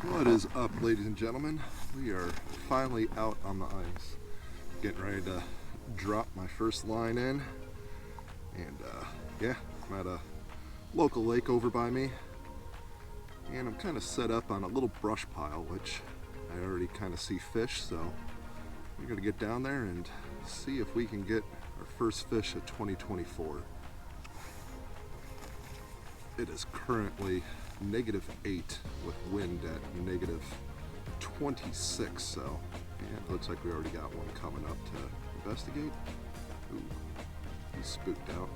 What is up, ladies and gentlemen? We are finally out on the ice. Getting ready to drop my first line in. And yeah, I'm at a local lake over by me. And I'm kind of set up on a little brush pile, which I already kind of see fish. So we're going to get down there and see if we can get our first fish of 2024. It is currently -8 with wind at -26, so yeah, it looks like we already got one coming up to investigate. Ooh, he's spooked out.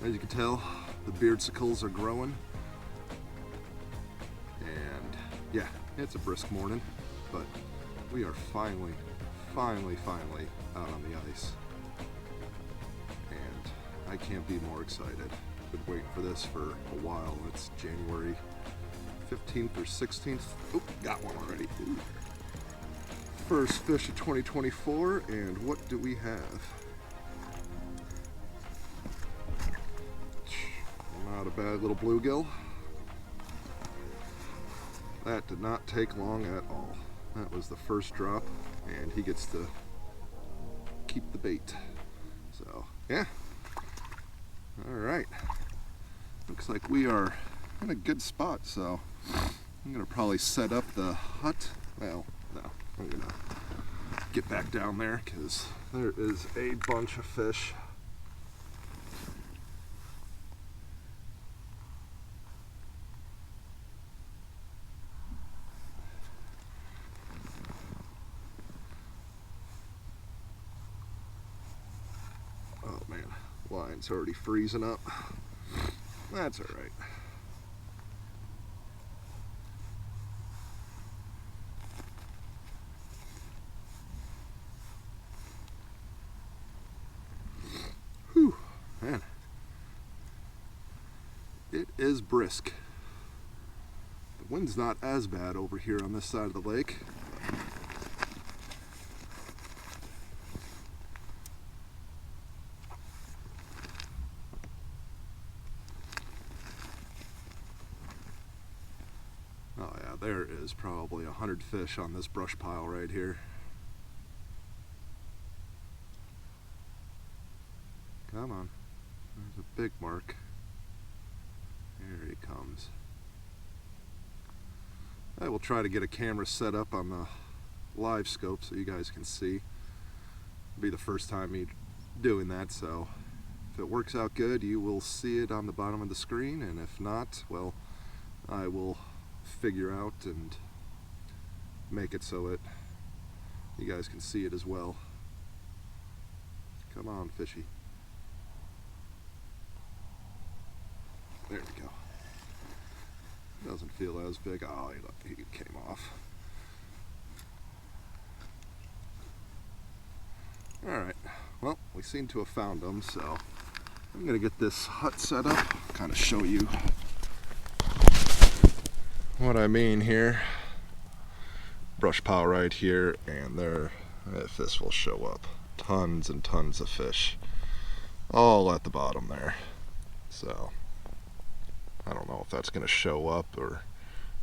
As you can tell, the beardsicles are growing, and yeah, it's a brisk morning, but we are finally out on the ice, and I can't be more excited. Been waiting for this for a while. It's January 15th or 16th. Oh, got one already. Ooh. First fish of 2024, and what do we have? Not a bad little bluegill. That did not take long at all. That was the first drop, and he gets to keep the bait. So, yeah. All right. Looks like we are in a good spot, so I'm gonna probably set up the hut. Well, no, I'm gonna get back down there because there is a bunch of fish. Oh man, line's already freezing up. That's all right. Whew, man. It is brisk. The wind's not as bad over here on this side of the lake. Oh yeah, there is probably 100 fish on this brush pile right here. Come on, there's a big mark. Here he comes. I will try to get a camera set up on the live scope so you guys can see. It'll be the first time me doing that, so if it works out good, you will see it on the bottom of the screen, and if not, well, I will figure out and make it so you guys can see it as well. Come on, fishy. There we go. Doesn't feel as big. Oh, he came off. Alright, well, we seem to have found them, so I'm going to get this hut set up, kind of show you what I mean here. Brush pile right here, and there, if this will show up, tons and tons of fish, all at the bottom there. So I don't know if that's going to show up or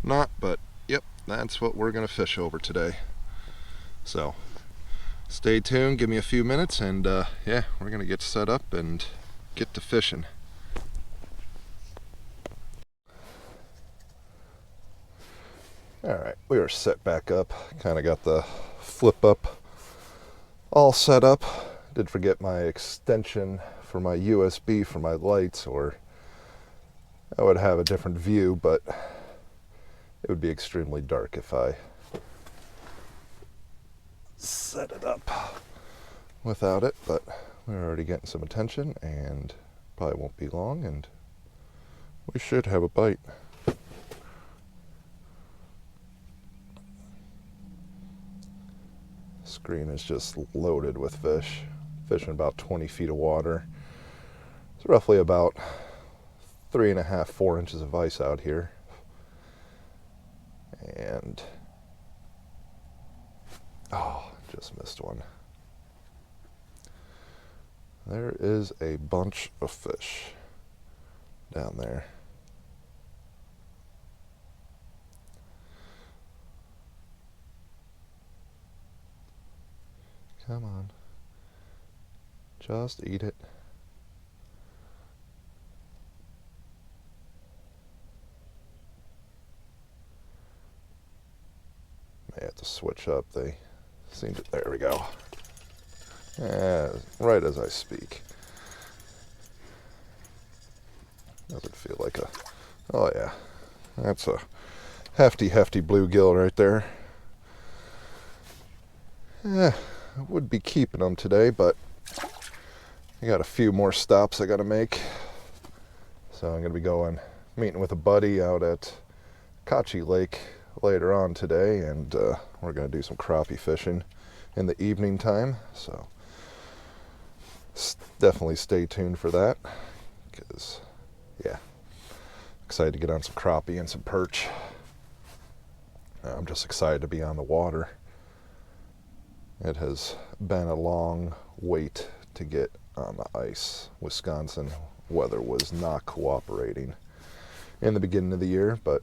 not, but yep, that's what we're going to fish over today. So stay tuned, give me a few minutes, and yeah, we're going to get set up and get to fishing. Alright, we are set back up, kind of got the flip up all set up. Did forget my extension for my USB for my lights, or I would have a different view, but it would be extremely dark if I set it up without it. But we're already getting some attention, and probably won't be long, and we should have a bite. Screen is just loaded with fish. Fishing about 20 feet of water. It's roughly about 3.5, 4 inches of ice out here. And oh, just missed one. There is a bunch of fish down there. Come on. Just eat it. May have to switch up. They seem to... There we go. Right as I speak. Doesn't feel like a... Oh yeah. That's a hefty bluegill right there. I would be keeping them today, but I got a few more stops I got to make. So I'm going to be meeting with a buddy out at Kachi Lake later on today, and we're going to do some crappie fishing in the evening time. So definitely stay tuned for that, because yeah, excited to get on some crappie and some perch. I'm just excited to be on the water. It has been a long wait to get on the ice. Wisconsin weather was not cooperating in the beginning of the year, but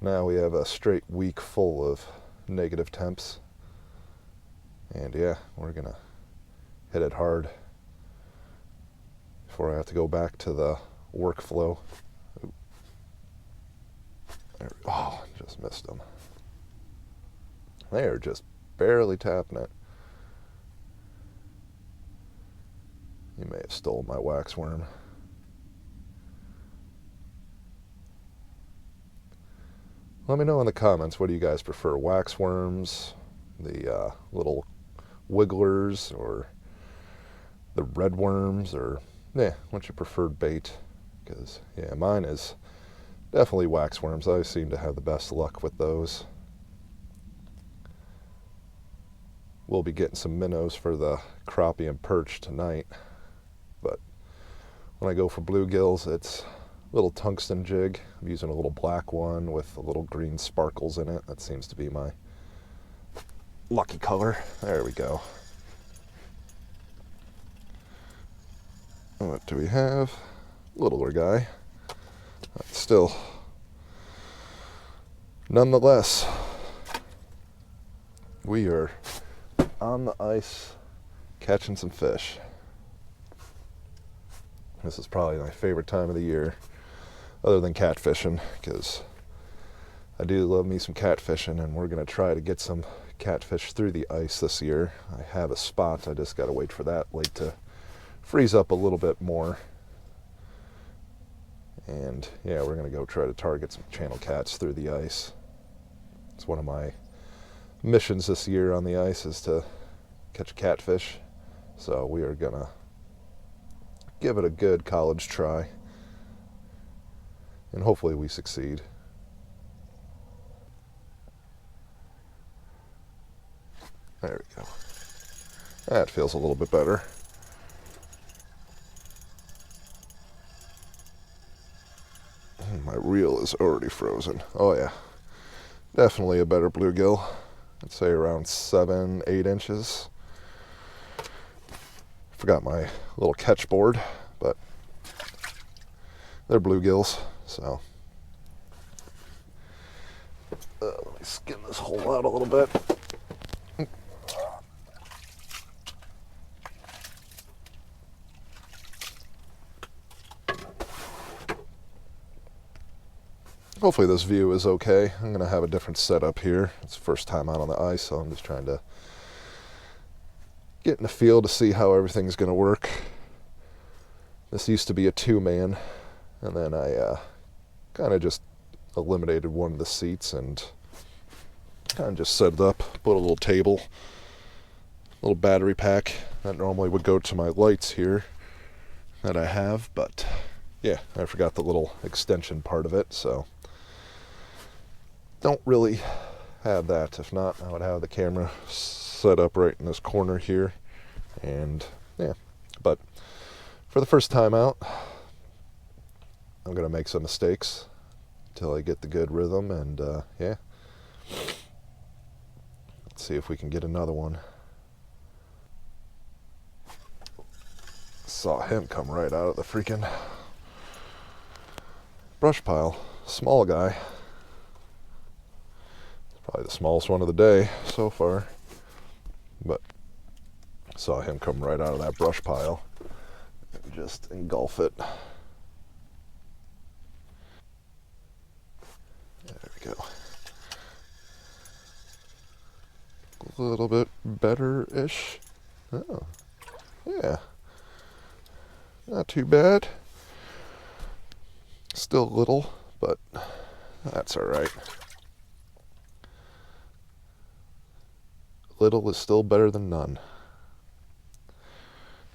now we have a straight week full of negative temps. And yeah, we're gonna hit it hard before I have to go back to the workflow. Oh, just missed them. They are just barely tapping it. You may have stolen my waxworm. Let me know in the comments, what do you guys prefer? Waxworms, the little wigglers, or the red worms, or what's your preferred bait? Because yeah, mine is definitely waxworms. I seem to have the best luck with those. We'll be getting some minnows for the crappie and perch tonight, but when I go for bluegills, it's a little tungsten jig. I'm using a little black one with a little green sparkles in it. That seems to be my lucky color. There we go. What do we have? Littler guy. Still, nonetheless, we are on the ice catching some fish. This is probably my favorite time of the year, other than catfishing, because I do love me some catfishing, and we're going to try to get some catfish through the ice this year. I have a spot. I just got to wait for that lake to freeze up a little bit more. And yeah, we're going to go try to target some channel cats through the ice. It's one of my missions this year on the ice, is to catch a catfish. So we are going to give it a good college try, and hopefully we succeed. There we go. That feels a little bit better. My reel is already frozen. Oh yeah, definitely a better bluegill. I'd say around 7-8 inches. Forgot my little catch board, but they're bluegills. So let me skin this hole out a little bit. Hopefully this view is okay. I'm going to have a different setup here. It's the first time out on the ice, so I'm just trying to get in the field to see how everything's going to work. This used to be a 2-man, and then I kind of just eliminated one of the seats and kind of just set it up, put a little table, a little battery pack that normally would go to my lights here that I have, but yeah, I forgot the little extension part of it, so don't really have that. If not, I would have the camera set up right in this corner here, and yeah, but for the first time out, I'm gonna make some mistakes until I get the good rhythm, and yeah, let's see if we can get another one. Saw him come right out of the freaking brush pile. Small guy. Probably the smallest one of the day so far, but Saw him come right out of that brush pile and just engulf it. There we go. A little bit better-ish. Oh, yeah. Not too bad. Still little, but that's alright. Little is still better than none.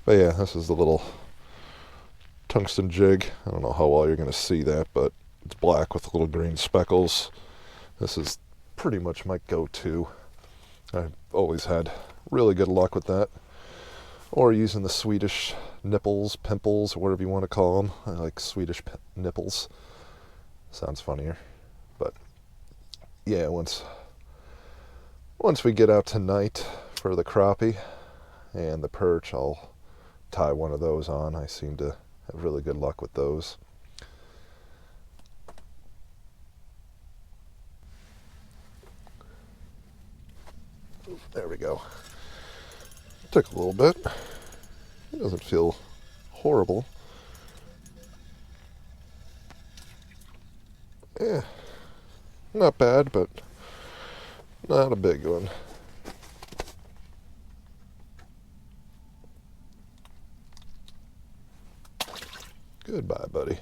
But yeah, this is the little tungsten jig. I don't know how well you're going to see that, but it's black with little green speckles. This is pretty much my go-to. I've always had really good luck with that. Or using the Swedish nipples, pimples, or whatever you want to call them. I like Swedish nipples. Sounds funnier. But yeah, once we get out tonight for the crappie and the perch, I'll tie one of those on. I seem to have really good luck with those. There we go. Took a little bit. It doesn't feel horrible. Yeah, not bad, but not a big one. Goodbye, buddy.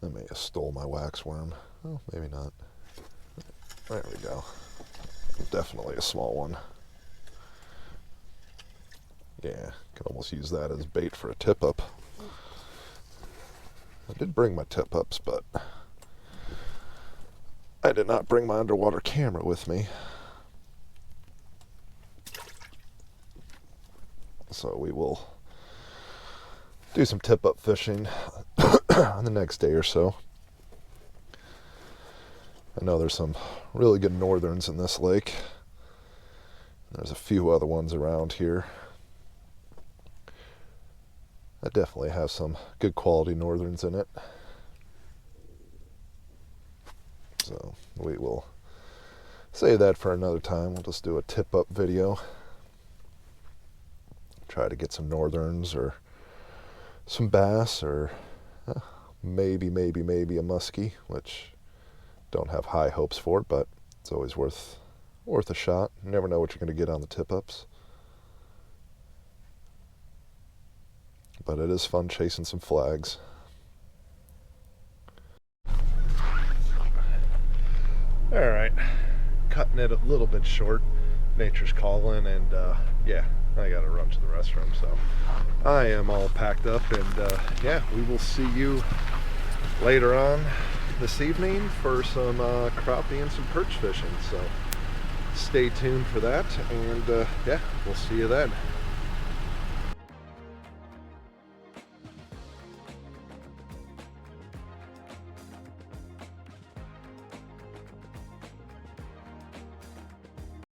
I may have stole my wax worm. Oh, maybe not. There we go. Definitely a small one. Yeah, could almost use that as bait for a tip-up. I did bring my tip-ups, but I did not bring my underwater camera with me. So we will do some tip-up fishing on the next day or so. I know there's some really good northerns in this lake. There's a few other ones around here. I definitely have some good quality northerns in it. So we will save that for another time. We'll just do a tip-up video. Try to get some northerns or some bass or maybe a muskie, which don't have high hopes for, but it's always worth a shot. You never know what you're going to get on the tip-ups. But it is fun chasing some flags. Alright, cutting it a little bit short. Nature's calling, and yeah, I gotta run to the restroom, so I am all packed up, and yeah, we will see you later on this evening for some crappie and some perch fishing, so stay tuned for that, and yeah, we'll see you then.